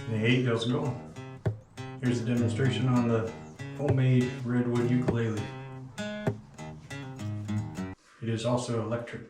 Hey, how's it going? Here's a demonstration on the homemade redwood ukulele. It is also electric.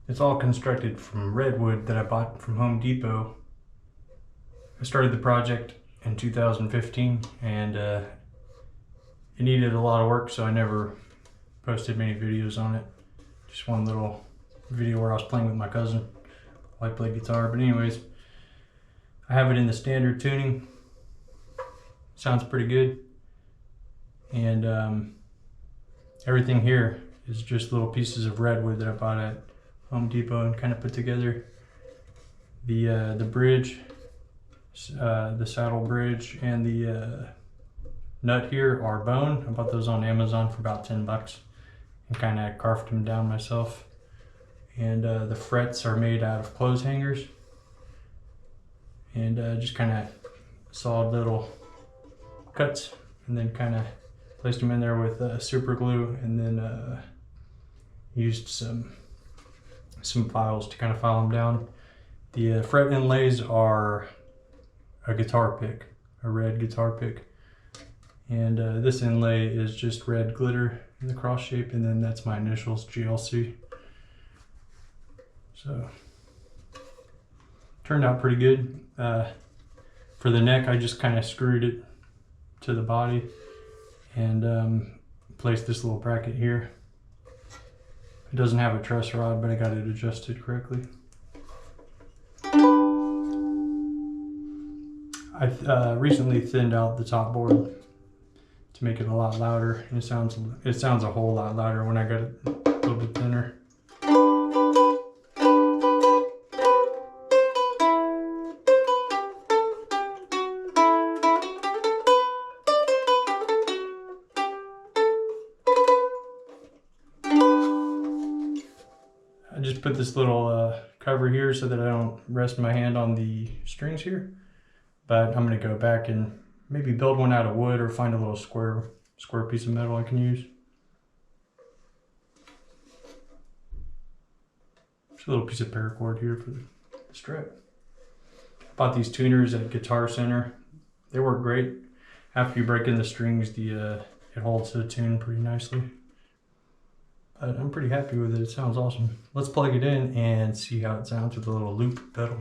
It's all constructed from redwood that I bought from Home Depot. I started the project in 2015 and it needed a lot of work, so I never posted many videos on it. Just one little video where I was playing with my cousin while I played guitar. But anyways, I have it in the standard tuning. Sounds pretty good. And everything here is just little pieces of redwood that I bought at Home Depot and kind of put together. The bridge, the saddle bridge, and the nut here are bone. I bought those on Amazon for about 10 bucks and kind of carved them down myself. And the frets are made out of clothes hangers, and just kind of sawed little cuts and then kind of placed them in there with super glue, and then used some files to kind of file them down. The fret inlays are a guitar pick, a red guitar pick. And this inlay is just red glitter in the cross shape, and then that's my initials, GLC. So, turned out pretty good. For the neck, I just kind of screwed it to the body and placed this little bracket here. It doesn't have a truss rod, but I got it adjusted correctly. I recently thinned out the top board to make it a lot louder, and it sounds a whole lot louder when I got it a little bit thinner. I just put this little cover here so that I don't rest my hand on the strings here. But I'm going to go back and maybe build one out of wood or find a little square piece of metal I can use. Just a little piece of paracord here for the strap. Bought these tuners at Guitar Center. They work great. After you break in the strings, it holds the tune pretty nicely. But I'm pretty happy with it. It sounds awesome. Let's plug it in and see how it sounds with a little loop pedal.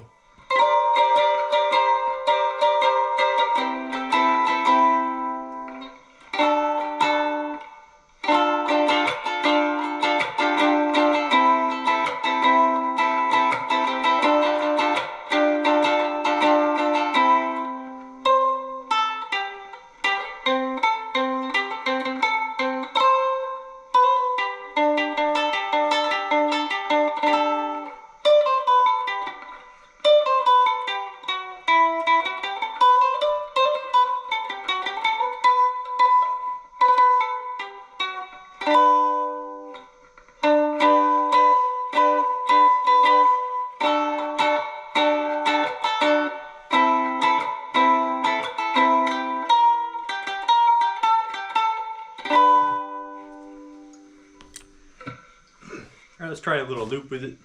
Let's try a little loop with it.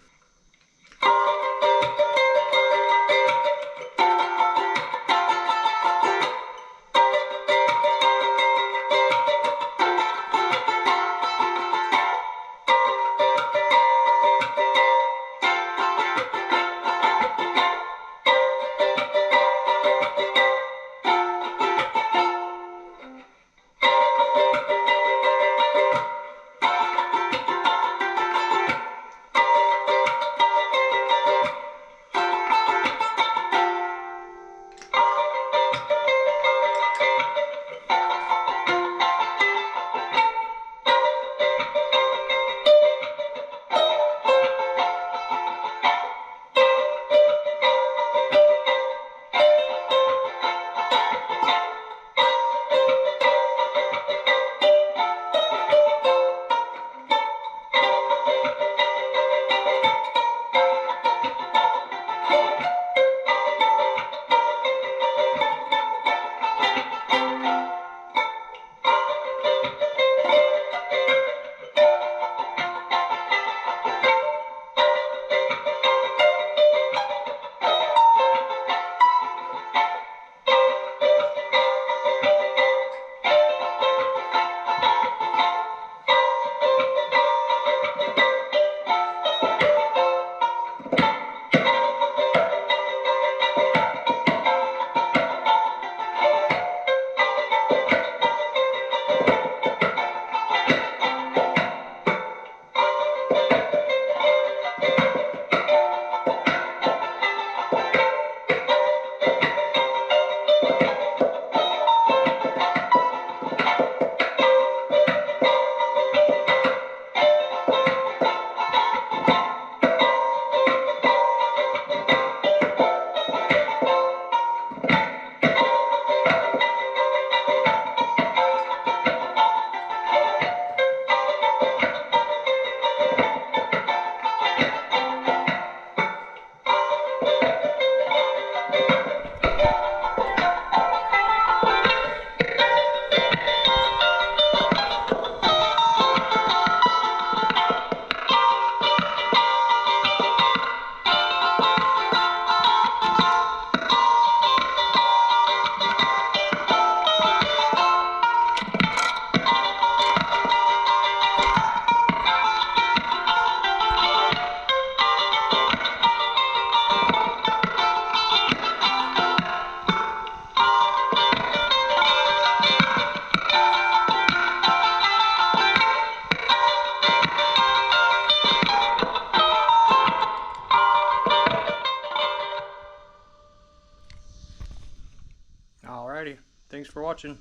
Alrighty, thanks for watching.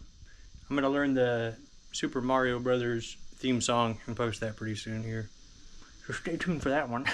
I'm gonna learn the Super Mario Brothers theme song and post that pretty soon here. So stay tuned for that one.